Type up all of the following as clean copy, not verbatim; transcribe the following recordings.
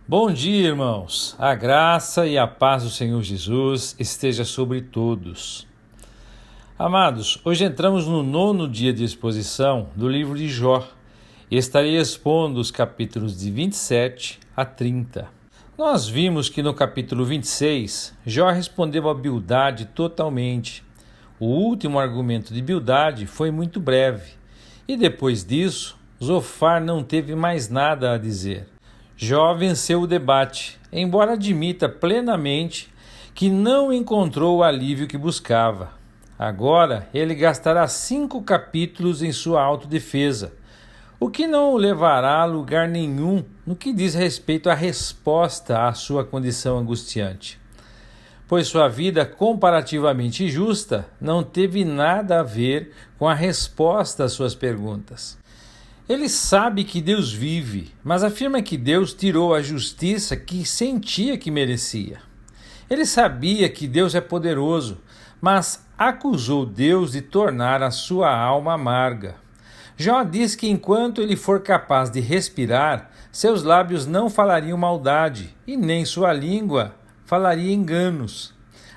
Bom dia, irmãos. A graça e a paz do Senhor Jesus esteja sobre todos. Amados, hoje entramos no 9º dia de exposição do livro de Jó e estarei expondo os capítulos de 27 a 30. Nós vimos que no capítulo 26, Jó respondeu a Bildade totalmente. O último argumento de Bildade foi muito breve e depois disso, Zofar não teve mais nada a dizer. Jó venceu o debate, embora admita plenamente que não encontrou o alívio que buscava. Agora ele gastará 5 capítulos em sua autodefesa, o que não o levará a lugar nenhum no que diz respeito à resposta à sua condição angustiante. Pois sua vida comparativamente justa não teve nada a ver com a resposta às suas perguntas. Ele sabe que Deus vive, mas afirma que Deus tirou a justiça que sentia que merecia. Ele sabia que Deus é poderoso, mas acusou Deus de tornar a sua alma amarga. Jó diz que enquanto ele for capaz de respirar, seus lábios não falariam maldade e nem sua língua falaria enganos.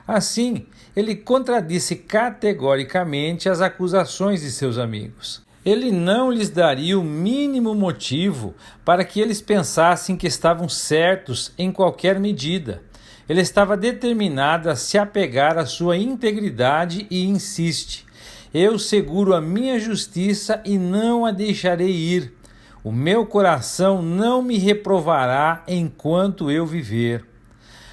Assim, ele contradisse categoricamente as acusações de seus amigos. Ele não lhes daria o mínimo motivo para que eles pensassem que estavam certos em qualquer medida. Ele estava determinado a se apegar à sua integridade e insiste: eu seguro a minha justiça e não a deixarei ir. O meu coração não me reprovará enquanto eu viver.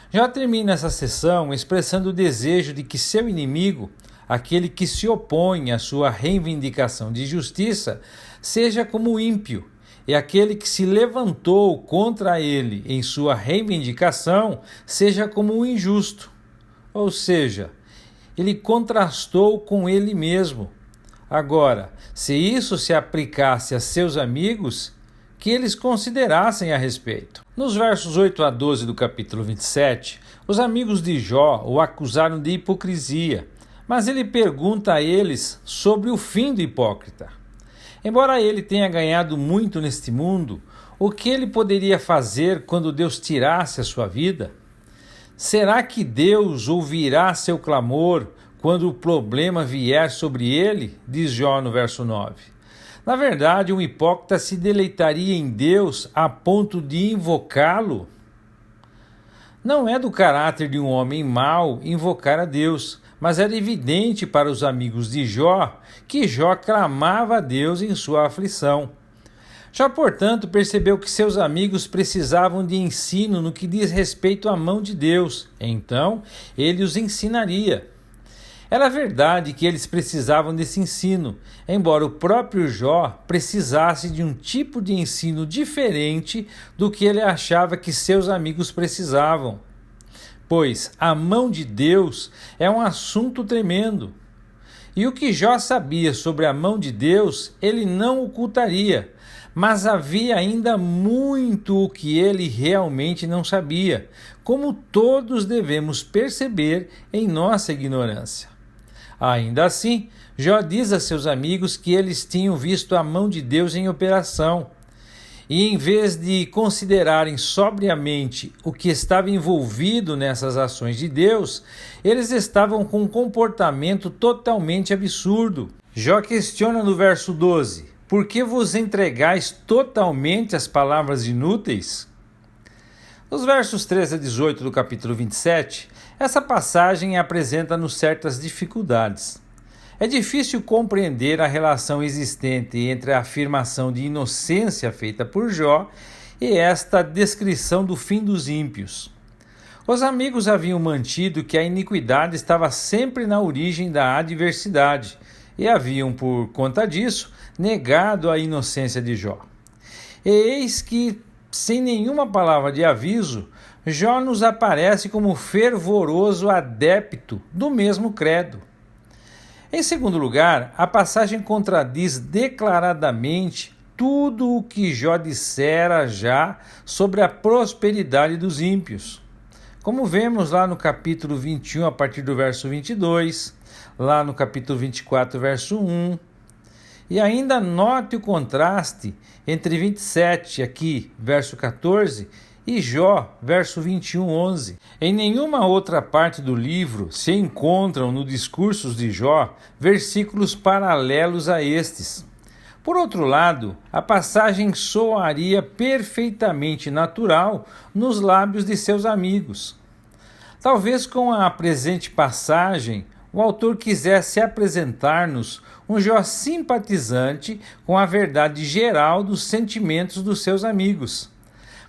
Já termina essa sessão expressando o desejo de que seu inimigo, aquele que se opõe à sua reivindicação de justiça, seja como o ímpio, e aquele que se levantou contra ele em sua reivindicação seja como o injusto. Ou seja, ele contrastou com ele mesmo. Agora, se isso se aplicasse a seus amigos, que eles considerassem a respeito. Nos versos 8 a 12 do capítulo 27, os amigos de Jó o acusaram de hipocrisia, mas ele pergunta a eles sobre o fim do hipócrita. Embora ele tenha ganhado muito neste mundo, o que ele poderia fazer quando Deus tirasse a sua vida? Será que Deus ouvirá seu clamor quando o problema vier sobre ele? Diz Jó no verso 9. Na verdade, um hipócrita se deleitaria em Deus a ponto de invocá-lo? Não é do caráter de um homem mau invocar a Deus, mas era evidente para os amigos de Jó que Jó clamava a Deus em sua aflição. Jó, portanto, percebeu que seus amigos precisavam de ensino no que diz respeito à mão de Deus. Então, ele os ensinaria. Era verdade que eles precisavam desse ensino, embora o próprio Jó precisasse de um tipo de ensino diferente do que ele achava que seus amigos precisavam. Pois a mão de Deus é um assunto tremendo. E o que Jó sabia sobre a mão de Deus, ele não ocultaria, mas havia ainda muito o que ele realmente não sabia, como todos devemos perceber em nossa ignorância. Ainda assim, Jó diz a seus amigos que eles tinham visto a mão de Deus em operação. E em vez de considerarem sobriamente o que estava envolvido nessas ações de Deus, eles estavam com um comportamento totalmente absurdo. Jó questiona no verso 12: por que vos entregais totalmente às palavras inúteis? Nos versos 13 a 18 do capítulo 27, essa passagem apresenta-nos certas dificuldades. É difícil compreender a relação existente entre a afirmação de inocência feita por Jó e esta descrição do fim dos ímpios. Os amigos haviam mantido que a iniquidade estava sempre na origem da adversidade e haviam, por conta disso, negado a inocência de Jó. E eis que, sem nenhuma palavra de aviso, Jó nos aparece como fervoroso adepto do mesmo credo. Em segundo lugar, a passagem contradiz declaradamente tudo o que Jó dissera já sobre a prosperidade dos ímpios. Como vemos lá no capítulo 21, a partir do verso 22, lá no capítulo 24, verso 1. E ainda note o contraste entre 27, aqui, verso 14, e Jó, verso 21:11. Em nenhuma outra parte do livro se encontram no Discursos de Jó versículos paralelos a estes. Por outro lado, a passagem soaria perfeitamente natural nos lábios de seus amigos. Talvez com a presente passagem, o autor quisesse apresentar-nos um Jó simpatizante com a verdade geral dos sentimentos dos seus amigos,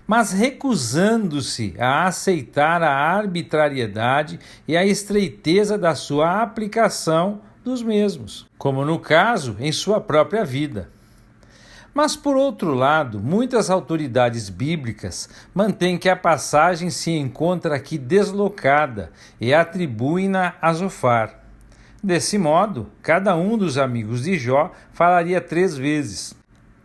mas recusando-se a aceitar a arbitrariedade e a estreiteza da sua aplicação dos mesmos, como no caso em sua própria vida. Mas, por outro lado, muitas autoridades bíblicas mantêm que a passagem se encontra aqui deslocada e atribuem-na a Zofar. Desse modo, cada um dos amigos de Jó falaria 3 vezes.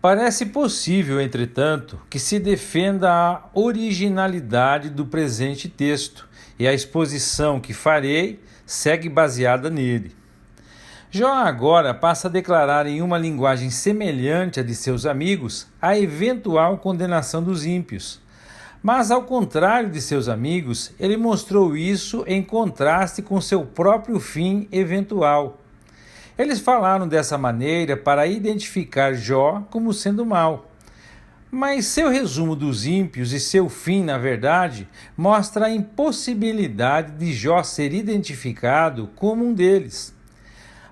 Parece possível, entretanto, que se defenda a originalidade do presente texto, e a exposição que farei segue baseada nele. Jó agora passa a declarar em uma linguagem semelhante à de seus amigos a eventual condenação dos ímpios. Mas, ao contrário de seus amigos, ele mostrou isso em contraste com seu próprio fim eventual. Eles falaram dessa maneira para identificar Jó como sendo mau. Mas seu resumo dos ímpios e seu fim, na verdade, mostra a impossibilidade de Jó ser identificado como um deles.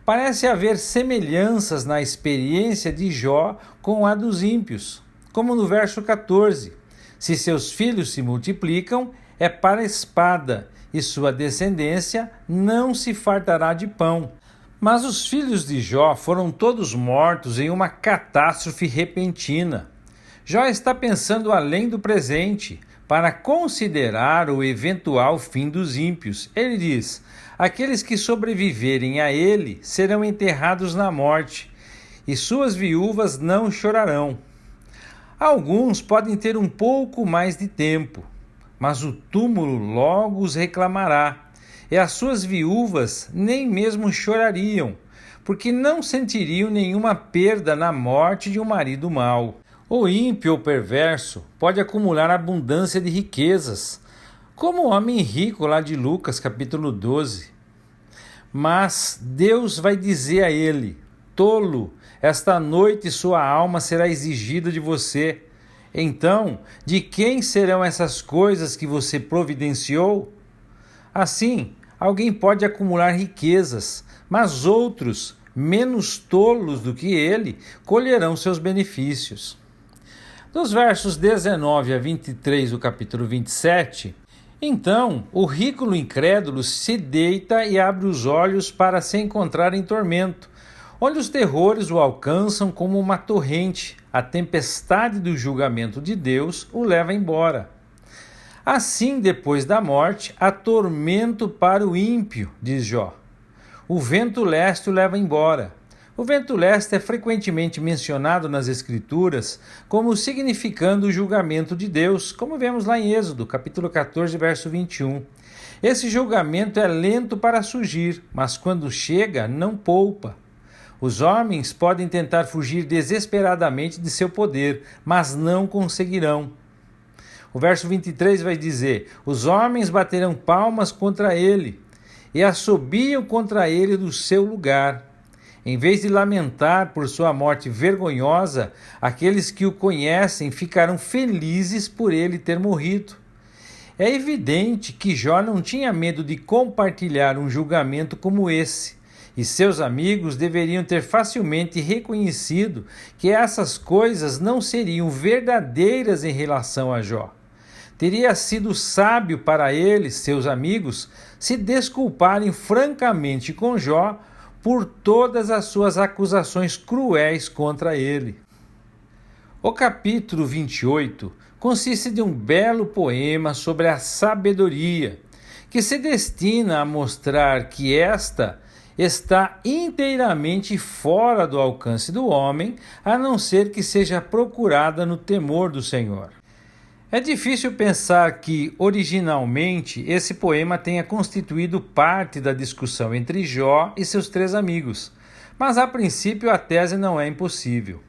Parece haver semelhanças na experiência de Jó com a dos ímpios, como no verso 14. Se seus filhos se multiplicam, é para a espada, e sua descendência não se fartará de pão. Mas os filhos de Jó foram todos mortos em uma catástrofe repentina. Jó está pensando além do presente, para considerar o eventual fim dos ímpios. Ele diz: aqueles que sobreviverem a ele serão enterrados na morte, e suas viúvas não chorarão. Alguns podem ter um pouco mais de tempo, mas o túmulo logo os reclamará, e as suas viúvas nem mesmo chorariam, porque não sentiriam nenhuma perda na morte de um marido mau. O ímpio ou perverso pode acumular abundância de riquezas, como o homem rico lá de Lucas, capítulo 12. Mas Deus vai dizer a ele: tolo, esta noite sua alma será exigida de você. Então, de quem serão essas coisas que você providenciou? Assim, alguém pode acumular riquezas, mas outros, menos tolos do que ele, colherão seus benefícios. Dos versos 19 a 23 do capítulo 27, então o rico incrédulo se deita e abre os olhos para se encontrar em tormento, onde os terrores o alcançam como uma torrente, a tempestade do julgamento de Deus o leva embora. Assim, depois da morte, há tormento para o ímpio, diz Jó. O vento leste o leva embora. O vento leste é frequentemente mencionado nas Escrituras como significando o julgamento de Deus, como vemos lá em Êxodo, capítulo 14, verso 21. Esse julgamento é lento para surgir, mas quando chega, não poupa. Os homens podem tentar fugir desesperadamente de seu poder, mas não conseguirão. O verso 23 vai dizer: os homens baterão palmas contra ele e assobiam contra ele do seu lugar. Em vez de lamentar por sua morte vergonhosa, aqueles que o conhecem ficarão felizes por ele ter morrido. É evidente que Jó não tinha medo de compartilhar um julgamento como esse, e seus amigos deveriam ter facilmente reconhecido que essas coisas não seriam verdadeiras em relação a Jó. Teria sido sábio para eles, seus amigos, se desculparem francamente com Jó por todas as suas acusações cruéis contra ele. O capítulo 28 consiste de um belo poema sobre a sabedoria, que se destina a mostrar que esta está inteiramente fora do alcance do homem, a não ser que seja procurada no temor do Senhor. É difícil pensar que, originalmente, esse poema tenha constituído parte da discussão entre Jó e seus 3 amigos, mas a princípio a tese não é impossível.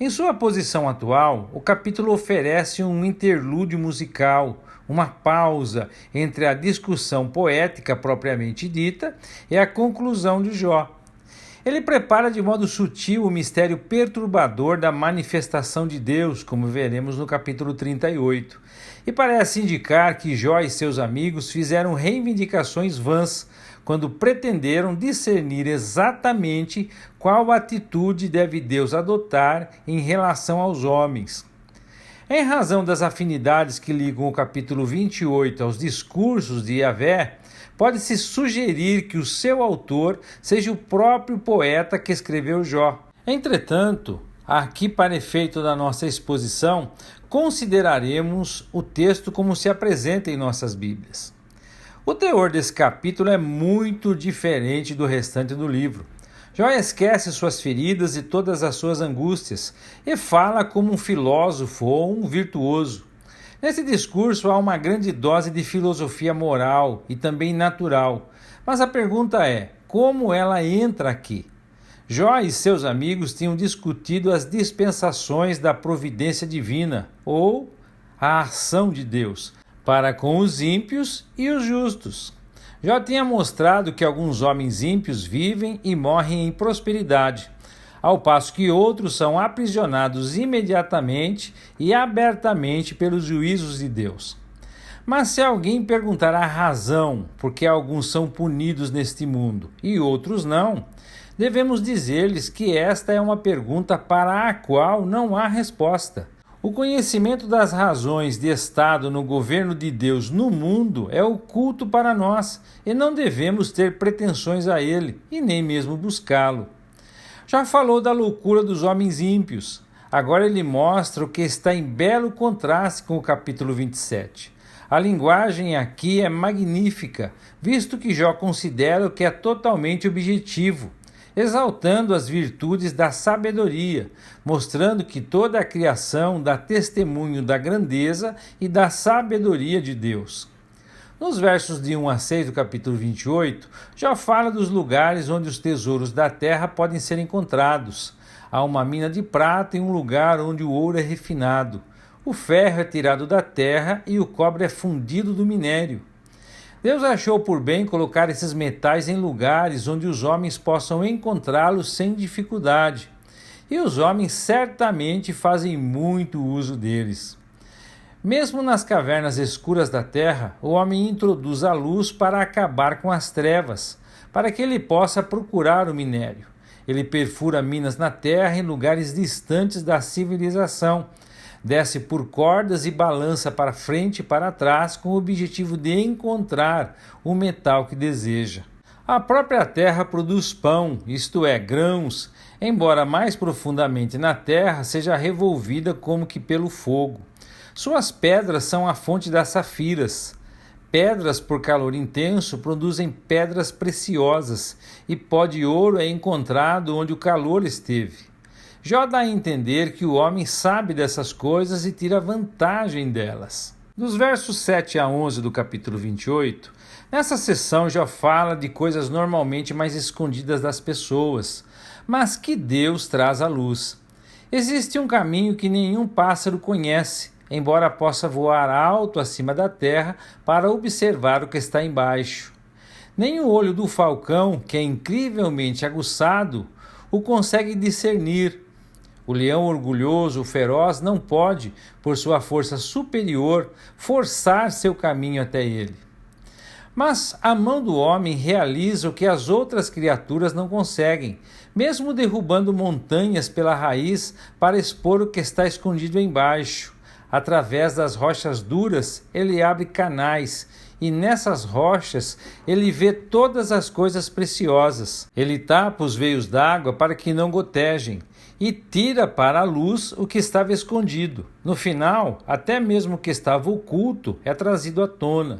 Em sua posição atual, o capítulo oferece um interlúdio musical, uma pausa entre a discussão poética propriamente dita e a conclusão de Jó. Ele prepara de modo sutil o mistério perturbador da manifestação de Deus, como veremos no capítulo 38, e parece indicar que Jó e seus amigos fizeram reivindicações vãs quando pretenderam discernir exatamente qual atitude deve Deus adotar em relação aos homens. Em razão das afinidades que ligam o capítulo 28 aos discursos de Yahvé, pode-se sugerir que o seu autor seja o próprio poeta que escreveu Jó. Entretanto, aqui para efeito da nossa exposição, consideraremos o texto como se apresenta em nossas Bíblias. O teor desse capítulo é muito diferente do restante do livro. Jó esquece suas feridas e todas as suas angústias e fala como um filósofo ou um virtuoso. Nesse discurso há uma grande dose de filosofia moral e também natural, mas a pergunta é, como ela entra aqui? Jó e seus amigos tinham discutido as dispensações da providência divina, ou a ação de Deus, para com os ímpios e os justos. Jó tinha mostrado que alguns homens ímpios vivem e morrem em prosperidade, ao passo que outros são aprisionados imediatamente e abertamente pelos juízos de Deus. Mas se alguém perguntar a razão por que alguns são punidos neste mundo e outros não, devemos dizer-lhes que esta é uma pergunta para a qual não há resposta. O conhecimento das razões de estado no governo de Deus no mundo é oculto para nós e não devemos ter pretensões a ele e nem mesmo buscá-lo. Já falou da loucura dos homens ímpios. Agora ele mostra o que está em belo contraste com o capítulo 27. A linguagem aqui é magnífica, visto que Jó considera o que é totalmente objetivo, exaltando as virtudes da sabedoria, mostrando que toda a criação dá testemunho da grandeza e da sabedoria de Deus. Nos versos de 1 a 6 do capítulo 28, já fala dos lugares onde os tesouros da terra podem ser encontrados. Há uma mina de prata e um lugar onde o ouro é refinado. O ferro é tirado da terra e o cobre é fundido do minério. Deus achou por bem colocar esses metais em lugares onde os homens possam encontrá-los sem dificuldade. E os homens certamente fazem muito uso deles. Mesmo nas cavernas escuras da terra, o homem introduz a luz para acabar com as trevas, para que ele possa procurar o minério. Ele perfura minas na terra em lugares distantes da civilização, desce por cordas e balança para frente e para trás com o objetivo de encontrar o metal que deseja. A própria terra produz pão, isto é, grãos, embora mais profundamente na terra seja revolvida como que pelo fogo. Suas pedras são a fonte das safiras. Pedras por calor intenso produzem pedras preciosas, e pó de ouro é encontrado onde o calor esteve. Jó dá a entender que o homem sabe dessas coisas e tira vantagem delas. Dos versos 7 a 11 do capítulo 28, nessa seção Jó fala de coisas normalmente mais escondidas das pessoas, mas que Deus traz à luz. Existe um caminho que nenhum pássaro conhece, embora possa voar alto acima da terra para observar o que está embaixo. Nem o olho do falcão, que é incrivelmente aguçado, o consegue discernir. O leão orgulhoso, feroz, não pode, por sua força superior, forçar seu caminho até ele. Mas a mão do homem realiza o que as outras criaturas não conseguem, mesmo derrubando montanhas pela raiz para expor o que está escondido embaixo. Através das rochas duras, ele abre canais, e nessas rochas ele vê todas as coisas preciosas. Ele tapa os veios d'água para que não gotejem, e tira para a luz o que estava escondido. No final, até mesmo o que estava oculto é trazido à tona.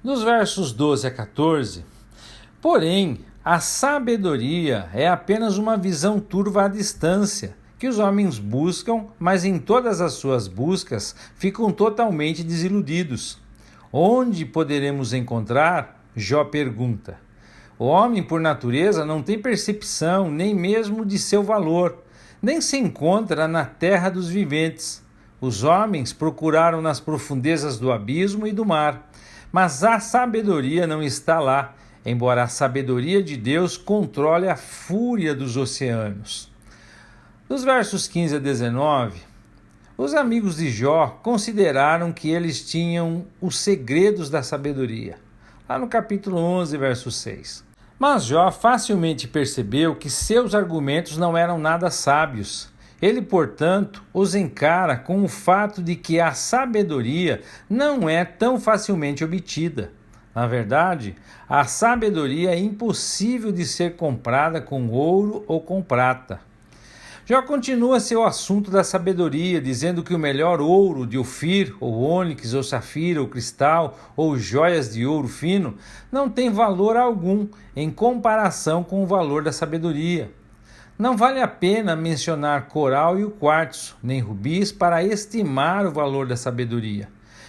Nos versos 12 a 14, porém, a sabedoria é apenas uma visão turva à distância, que os homens buscam, mas em todas as suas buscas ficam totalmente desiludidos. Onde poderemos encontrar? Jó pergunta. O homem, por natureza, não tem percepção nem mesmo de seu valor. nem se encontra na terra dos viventes. Os homens procuraram nas profundezas do abismo e do mar, mas a sabedoria não está lá, embora a sabedoria de Deus controle a fúria dos oceanos. Nos versos 15 a 19, os amigos de Jó consideraram que eles tinham os segredos da sabedoria, lá no capítulo 11, verso 6. Mas Jó facilmente percebeu que seus argumentos não eram nada sábios. Ele, portanto, os encara com o fato de que a sabedoria não é tão facilmente obtida. Na verdade, a sabedoria é impossível de ser comprada com ouro ou com prata. Jó continua seu assunto da sabedoria, dizendo que o melhor ouro de Ofir, ou ônix, ou safira, ou cristal, ou joias de ouro fino, não tem valor algum em comparação com o valor da sabedoria. Não vale a pena mencionar coral e o quartzo, nem rubis para estimar o valor da sabedoria,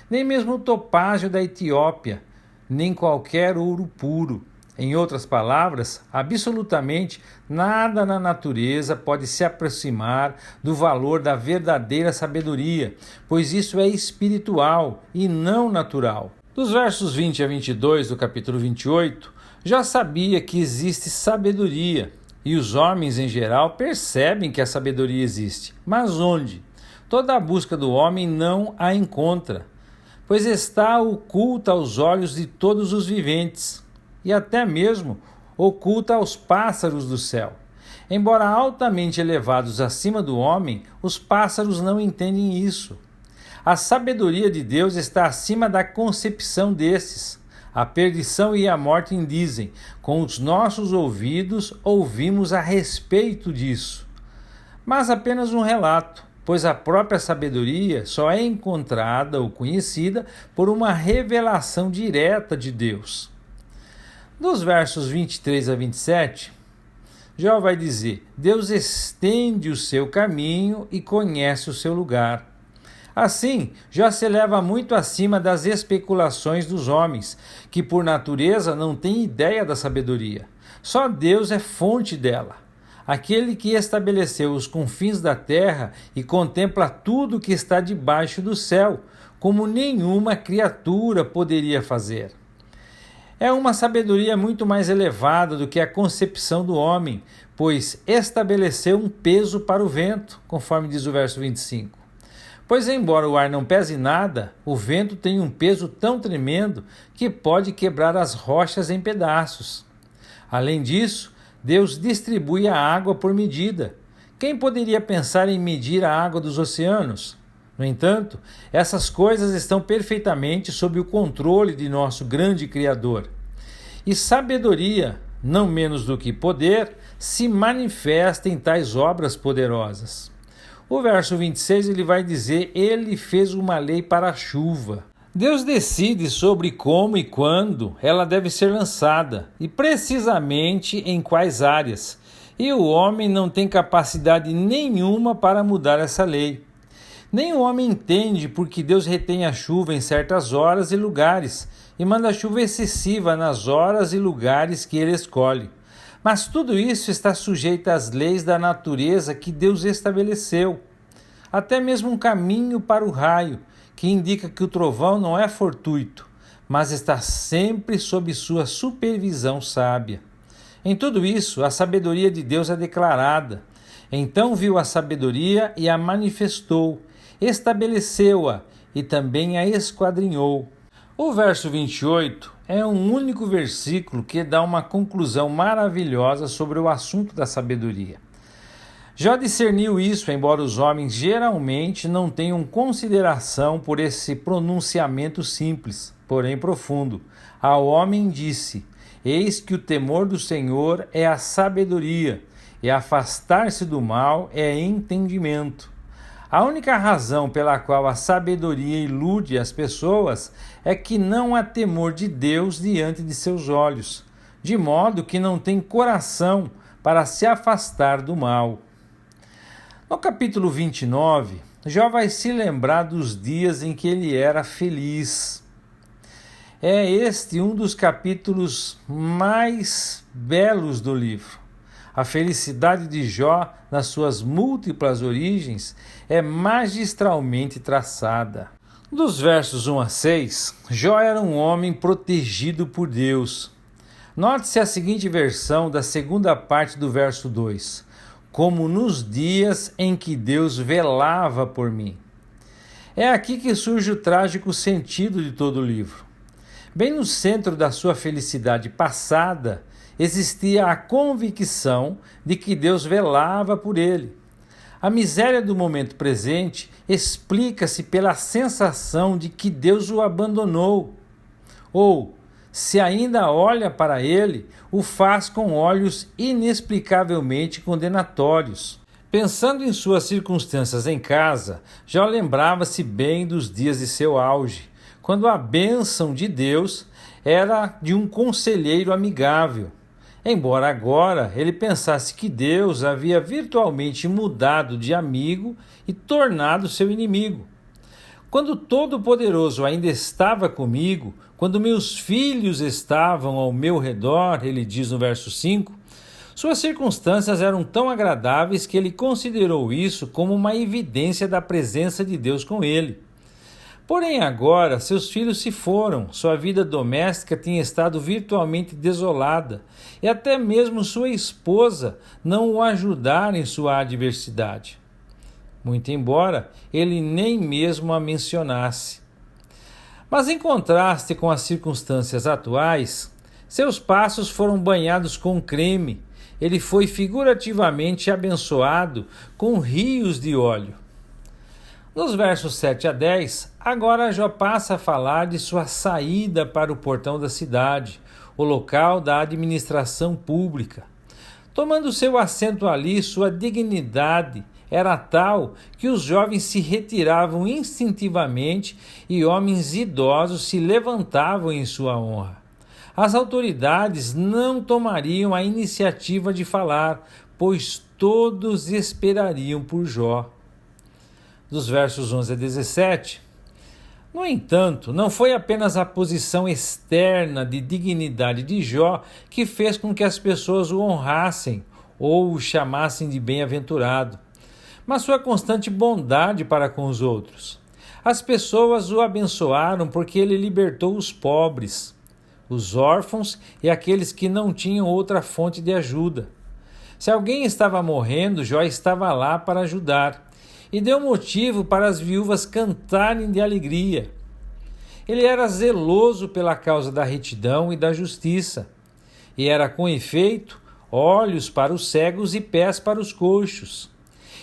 nem mesmo o topázio da Etiópia, nem qualquer ouro puro. Em outras palavras, absolutamente nada na natureza pode se aproximar do valor da verdadeira sabedoria, pois isso é espiritual e não natural. Dos versos 20 a 22 do capítulo 28, já sabia que existe sabedoria, e os homens em geral percebem que a sabedoria existe. Mas onde? Toda a busca do homem não a encontra, pois está oculta aos olhos de todos os viventes, e até mesmo oculta aos pássaros do céu. Embora altamente elevados acima do homem, os pássaros não entendem isso. A sabedoria de Deus está acima da concepção desses. A perdição e a morte dizem: com os nossos ouvidos ouvimos a respeito disso. Mas apenas um relato, pois a própria sabedoria só é encontrada ou conhecida por uma revelação direta de Deus. Dos versos 23 a 27, Jó vai dizer: Deus estende o seu caminho e conhece o seu lugar. Assim, Jó se eleva muito acima das especulações dos homens, que por natureza não têm ideia da sabedoria. Só Deus é fonte dela. Aquele que estabeleceu os confins da terra e contempla tudo que está debaixo do céu, como nenhuma criatura poderia fazer. É uma sabedoria muito mais elevada do que a concepção do homem, pois estabeleceu um peso para o vento, conforme diz o verso 25. Pois, embora o ar não pese nada, o vento tem um peso tão tremendo que pode quebrar as rochas em pedaços. Além disso, Deus distribui a água por medida. Quem poderia pensar em medir a água dos oceanos? No entanto, essas coisas estão perfeitamente sob o controle de nosso grande Criador. E sabedoria, não menos do que poder, se manifesta em tais obras poderosas. O verso 26 ele vai dizer: Ele fez uma lei para a chuva. Deus decide sobre como e quando ela deve ser lançada, e precisamente em quais áreas. E o homem não tem capacidade nenhuma para mudar essa lei. Nem o homem entende porque Deus retém a chuva em certas horas e lugares, e manda chuva excessiva nas horas e lugares que ele escolhe. Mas tudo isso está sujeito às leis da natureza que Deus estabeleceu. Até mesmo um caminho para o raio, que indica que o trovão não é fortuito, mas está sempre sob sua supervisão sábia. Em tudo isso, a sabedoria de Deus é declarada. Então viu a sabedoria e a manifestou, estabeleceu-a e também a esquadrinhou. O verso 28 é um único versículo que dá uma conclusão maravilhosa sobre o assunto da sabedoria. Jó discerniu isso, embora os homens geralmente não tenham consideração por esse pronunciamento simples, porém profundo. Ao homem disse: Eis que o temor do Senhor é a sabedoria, e afastar-se do mal é entendimento. A única razão pela qual a sabedoria ilude as pessoas é que não há temor de Deus diante de seus olhos, de modo que não tem coração para se afastar do mal. No capítulo 29, Jó vai se lembrar dos dias em que ele era feliz. É este um dos capítulos mais belos do livro. A felicidade de Jó, nas suas múltiplas origens, é magistralmente traçada. Dos versos 1 a 6, Jó era um homem protegido por Deus. Note-se a seguinte versão da segunda parte do verso 2: como nos dias em que Deus velava por mim. É aqui que surge o trágico sentido de todo o livro. Bem no centro da sua felicidade passada, existia a convicção de que Deus velava por ele. A miséria do momento presente explica-se pela sensação de que Deus o abandonou. Ou, se ainda olha para ele, o faz com olhos inexplicavelmente condenatórios. Pensando em suas circunstâncias em casa, Jó lembrava-se bem dos dias de seu auge, quando a bênção de Deus era de um conselheiro amigável. Embora agora ele pensasse que Deus havia virtualmente mudado de amigo e tornado seu inimigo. Quando o Todo-Poderoso ainda estava comigo, quando meus filhos estavam ao meu redor, ele diz no verso 5, suas circunstâncias eram tão agradáveis que ele considerou isso como uma evidência da presença de Deus com ele. Porém agora seus filhos se foram, sua vida doméstica tinha estado virtualmente desolada e até mesmo sua esposa não o ajudara em sua adversidade. Muito embora ele nem mesmo a mencionasse. Mas em contraste com as circunstâncias atuais, seus passos foram banhados com creme, ele foi figurativamente abençoado com rios de óleo. Nos versos 7 a 10, agora Jó passa a falar de sua saída para o portão da cidade, o local da administração pública. Tomando seu assento ali, sua dignidade era tal que os jovens se retiravam instintivamente e homens idosos se levantavam em sua honra. As autoridades não tomariam a iniciativa de falar, pois todos esperariam por Jó. Dos versos 11 a 17. No entanto, não foi apenas a posição externa de dignidade de Jó que fez com que as pessoas o honrassem ou o chamassem de bem-aventurado, mas sua constante bondade para com os outros. As pessoas o abençoaram porque ele libertou os pobres, os órfãos e aqueles que não tinham outra fonte de ajuda. Se alguém estava morrendo, Jó estava lá para ajudar. E deu motivo para as viúvas cantarem de alegria. Ele era zeloso pela causa da retidão e da justiça, e era, com efeito, olhos para os cegos e pés para os coxos.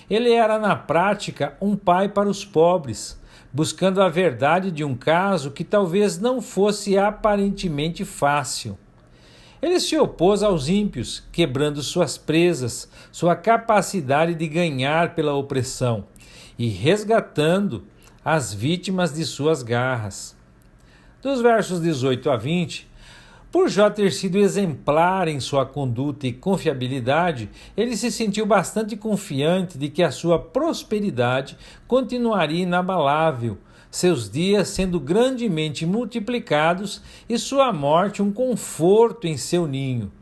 Ele era, na prática, um pai para os pobres, buscando a verdade de um caso que talvez não fosse aparentemente fácil. Ele se opôs aos ímpios, quebrando suas presas, sua capacidade de ganhar pela opressão, e resgatando as vítimas de suas garras. Dos versos 18 a 20, por Jó ter sido exemplar em sua conduta e confiabilidade, ele se sentiu bastante confiante de que a sua prosperidade continuaria inabalável, seus dias sendo grandemente multiplicados e sua morte um conforto em seu ninho.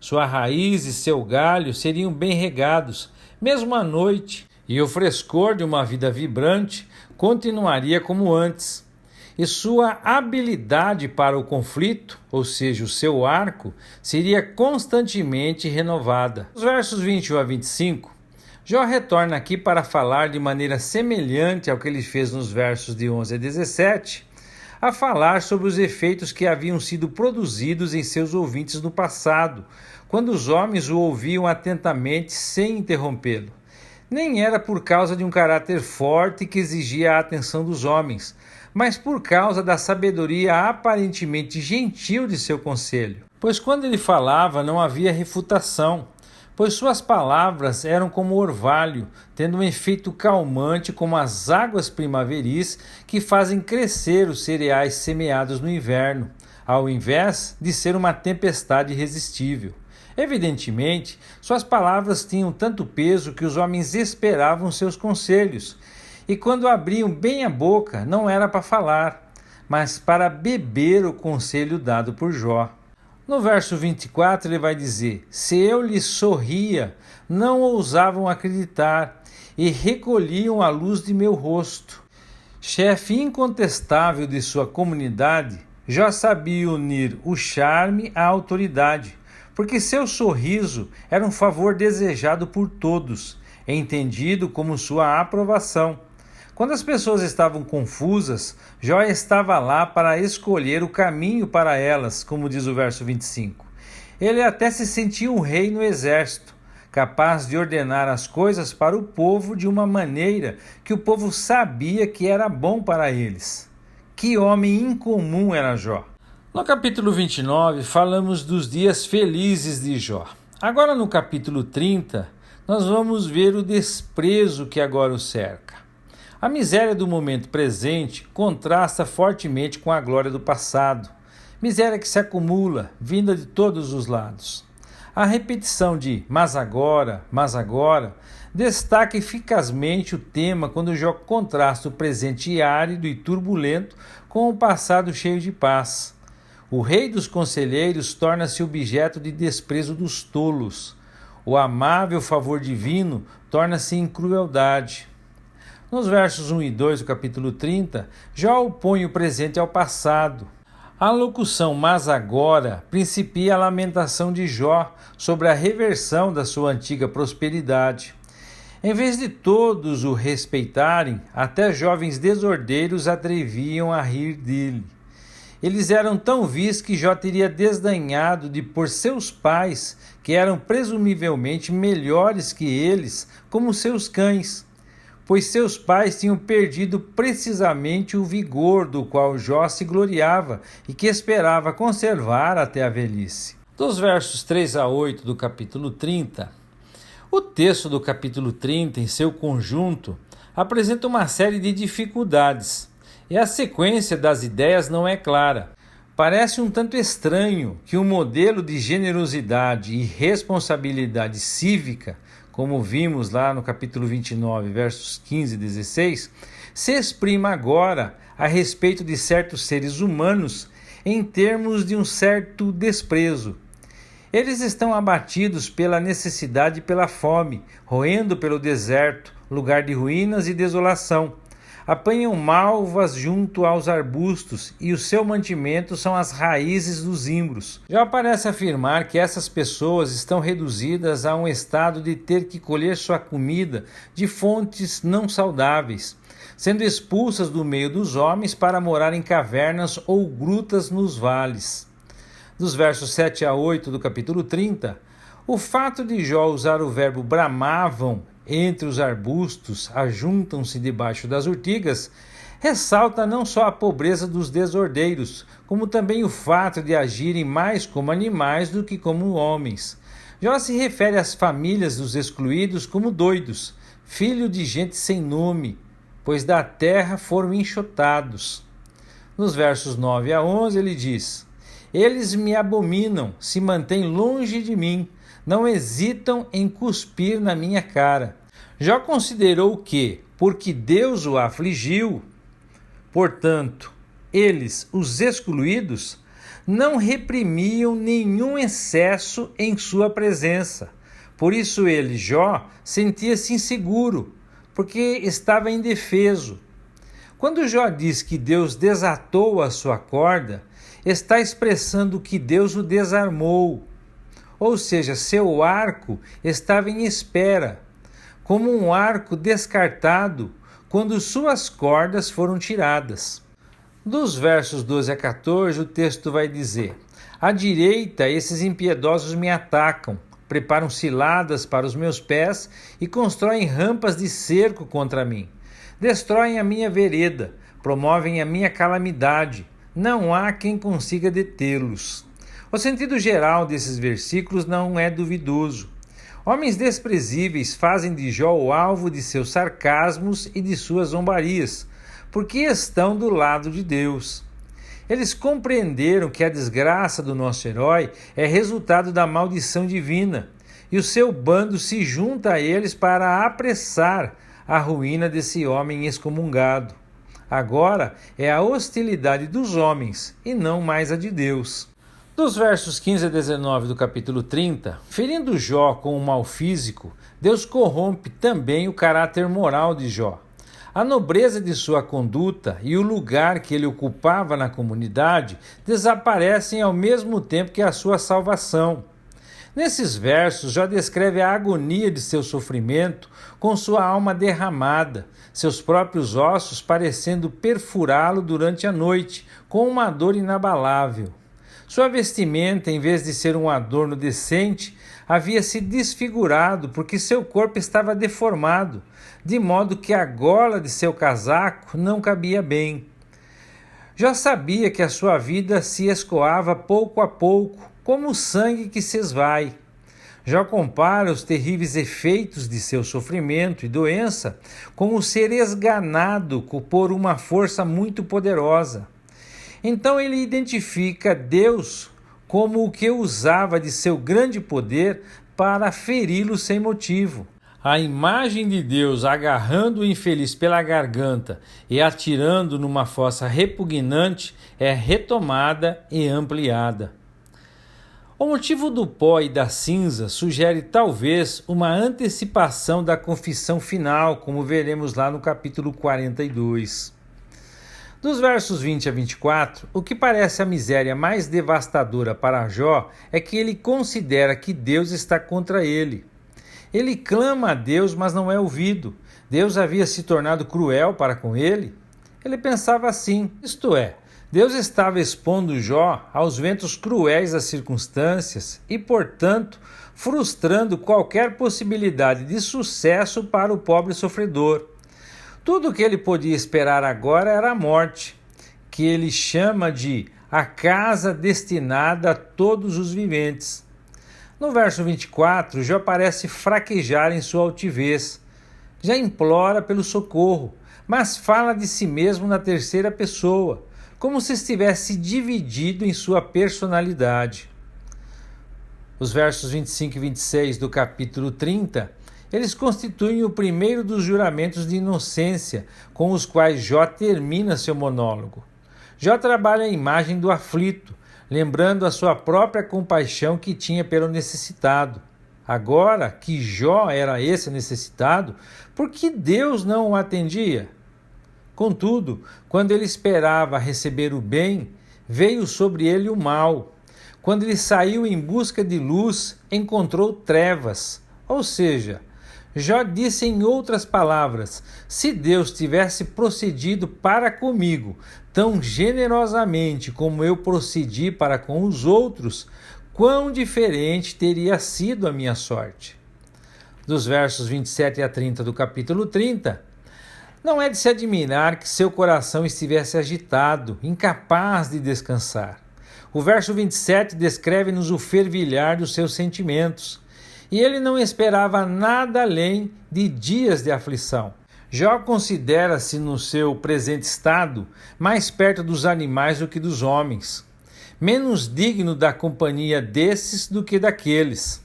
Sua raiz e seu galho seriam bem regados, mesmo à noite, e o frescor de uma vida vibrante continuaria como antes. E sua habilidade para o conflito, ou seja, o seu arco, seria constantemente renovada. Nos versos 21 a 25, Jó retorna aqui para falar de maneira semelhante ao que ele fez nos versos de 11 a 17, a falar sobre os efeitos que haviam sido produzidos em seus ouvintes no passado, quando os homens o ouviam atentamente sem interrompê-lo. Nem era por causa de um caráter forte que exigia a atenção dos homens, mas por causa da sabedoria aparentemente gentil de seu conselho. Pois quando ele falava não havia refutação, pois suas palavras eram como orvalho, tendo um efeito calmante como as águas primaveris que fazem crescer os cereais semeados no inverno, ao invés de ser uma tempestade irresistível. Evidentemente, suas palavras tinham tanto peso que os homens esperavam seus conselhos, e quando abriam bem a boca, não era para falar, mas para beber o conselho dado por Jó. No verso 24 ele vai dizer: se eu lhes sorria, não ousavam acreditar e recolhiam a luz de meu rosto. Chefe incontestável de sua comunidade, Jó sabia unir o charme à autoridade, porque seu sorriso era um favor desejado por todos, entendido como sua aprovação. Quando as pessoas estavam confusas, Jó estava lá para escolher o caminho para elas, como diz o verso 25. Ele até se sentia um rei no exército, capaz de ordenar as coisas para o povo de uma maneira que o povo sabia que era bom para eles. Que homem incomum era Jó! No capítulo 29, falamos dos dias felizes de Jó. Agora no capítulo 30, nós vamos ver o desprezo que agora o cerca. A miséria do momento presente contrasta fortemente com a glória do passado. Miséria que se acumula, vinda de todos os lados. A repetição de mas agora, destaca eficazmente o tema quando Jó contrasta o presente árido e turbulento com o passado cheio de paz. O rei dos conselheiros torna-se objeto de desprezo dos tolos. O amável favor divino torna-se em crueldade. Nos versos 1 e 2 do capítulo 30, Jó opõe o presente ao passado. A locução mas agora principia a lamentação de Jó sobre a reversão da sua antiga prosperidade. Em vez de todos o respeitarem, até jovens desordeiros atreviam a rir dele. Eles eram tão vis que Jó teria desdenhado de pôr seus pais, que eram presumivelmente melhores que eles, como seus cães, pois seus pais tinham perdido precisamente o vigor do qual Jó se gloriava e que esperava conservar até a velhice. Dos versos 3 a 8 do capítulo 30, o texto do capítulo 30, em seu conjunto, apresenta uma série de dificuldades, e a sequência das ideias não é clara. Parece um tanto estranho que um modelo de generosidade e responsabilidade cívica, como vimos lá no capítulo 29, versos 15 e 16, se exprima agora a respeito de certos seres humanos em termos de um certo desprezo. Eles estão abatidos pela necessidade e pela fome, roendo pelo deserto, lugar de ruínas e desolação. Apanham malvas junto aos arbustos e o seu mantimento são as raízes dos zimbros. Já parece afirmar que essas pessoas estão reduzidas a um estado de ter que colher sua comida de fontes não saudáveis, sendo expulsas do meio dos homens para morar em cavernas ou grutas nos vales. Dos versos 7 a 8 do capítulo 30, o fato de Jó usar o verbo bramavam entre os arbustos, ajuntam-se debaixo das urtigas, ressalta não só a pobreza dos desordeiros, como também o fato de agirem mais como animais do que como homens. Jó se refere às famílias dos excluídos como doidos, filho de gente sem nome, pois da terra foram enxotados. Nos versos 9 a 11 ele diz: eles me abominam, se mantêm longe de mim, não hesitam em cuspir na minha cara. Jó considerou que, porque Deus o afligiu, portanto, eles, os excluídos, não reprimiam nenhum excesso em sua presença. Por isso ele, Jó, sentia-se inseguro, porque estava indefeso. Quando Jó diz que Deus desatou a sua corda, está expressando que Deus o desarmou. Ou seja, seu arco estava em espera, como um arco descartado quando suas cordas foram tiradas. Dos versos 12 a 14, o texto vai dizer: à direita esses impiedosos me atacam, preparam ciladas para os meus pés e constroem rampas de cerco contra mim. Destroem a minha vereda, promovem a minha calamidade. Não há quem consiga detê-los. O sentido geral desses versículos não é duvidoso. Homens desprezíveis fazem de Jó o alvo de seus sarcasmos e de suas zombarias, porque estão do lado de Deus. Eles compreenderam que a desgraça do nosso herói é resultado da maldição divina, e o seu bando se junta a eles para apressar a ruína desse homem excomungado. Agora é a hostilidade dos homens e não mais a de Deus. Dos versos 15 a 19 do capítulo 30, ferindo Jó com um mal físico, Deus corrompe também o caráter moral de Jó. A nobreza de sua conduta e o lugar que ele ocupava na comunidade desaparecem ao mesmo tempo que a sua salvação. Nesses versos, Jó descreve a agonia de seu sofrimento com sua alma derramada, seus próprios ossos parecendo perfurá-lo durante a noite, com uma dor inabalável. Sua vestimenta, em vez de ser um adorno decente, havia se desfigurado porque seu corpo estava deformado, de modo que a gola de seu casaco não cabia bem. Jó sabia que a sua vida se escoava pouco a pouco, como o sangue que se esvai. Jó compara os terríveis efeitos de seu sofrimento e doença com o ser esganado por uma força muito poderosa. Então ele identifica Deus como o que usava de seu grande poder para feri-lo sem motivo. A imagem de Deus agarrando o infeliz pela garganta e atirando numa fossa repugnante é retomada e ampliada. O motivo do pó e da cinza sugere talvez uma antecipação da confissão final, como veremos lá no capítulo 42. Dos versos 20 a 24, o que parece a miséria mais devastadora para Jó é que ele considera que Deus está contra ele. Ele clama a Deus, mas não é ouvido. Deus havia se tornado cruel para com ele? Ele pensava assim, isto é, Deus estava expondo Jó aos ventos cruéis das circunstâncias e, portanto, frustrando qualquer possibilidade de sucesso para o pobre sofredor. Tudo o que ele podia esperar agora era a morte, que ele chama de a casa destinada a todos os viventes. No verso 24, Jó parece fraquejar em sua altivez. Já implora pelo socorro, mas fala de si mesmo na terceira pessoa, como se estivesse dividido em sua personalidade. Os versos 25 e 26 do capítulo 30, eles constituem o primeiro dos juramentos de inocência com os quais Jó termina seu monólogo. Jó trabalha a imagem do aflito, lembrando a sua própria compaixão que tinha pelo necessitado. Agora que Jó era esse necessitado, por que Deus não o atendia? Contudo, quando ele esperava receber o bem, veio sobre ele o mal. Quando ele saiu em busca de luz, encontrou trevas. Ou seja, Jó disse em outras palavras, se Deus tivesse procedido para comigo tão generosamente como eu procedi para com os outros, quão diferente teria sido a minha sorte. Dos versos 27 a 30 do capítulo 30, não é de se admirar que seu coração estivesse agitado, incapaz de descansar. O verso 27 descreve-nos o fervilhar dos seus sentimentos. E ele não esperava nada além de dias de aflição. Jó considera-se no seu presente estado mais perto dos animais do que dos homens, menos digno da companhia desses do que daqueles.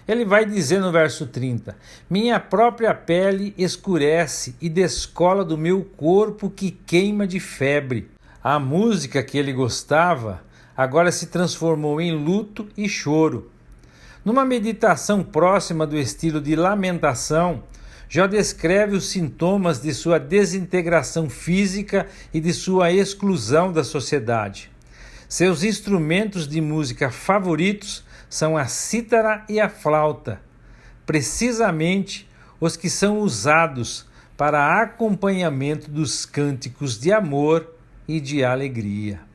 Ele vai dizer no verso 30, minha própria pele escurece e descola do meu corpo que queima de febre. A música que ele gostava agora se transformou em luto e choro. Numa meditação próxima do estilo de lamentação, Jó descreve os sintomas de sua desintegração física e de sua exclusão da sociedade. Seus instrumentos de música favoritos são a cítara e a flauta, precisamente os que são usados para acompanhamento dos cânticos de amor e de alegria.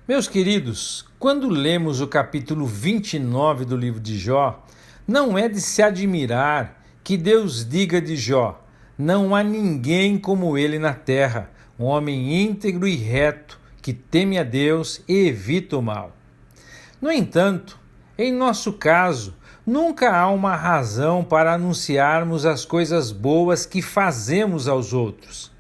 Meus queridos, quando lemos o capítulo 29 do livro de Jó, não é de se admirar que Deus diga de Jó, não há ninguém como ele na terra, um homem íntegro e reto, que teme a Deus e evita o mal. No entanto, em nosso caso, nunca há uma razão para anunciarmos as coisas boas que fazemos aos outros.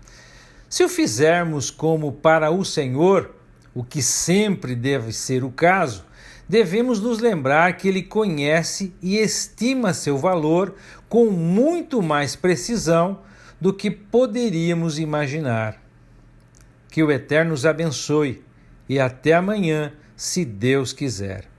Se o fizermos como para o Senhor, o que sempre deve ser o caso, devemos nos lembrar que Ele conhece e estima seu valor com muito mais precisão do que poderíamos imaginar. Que o Eterno os abençoe e até amanhã, se Deus quiser.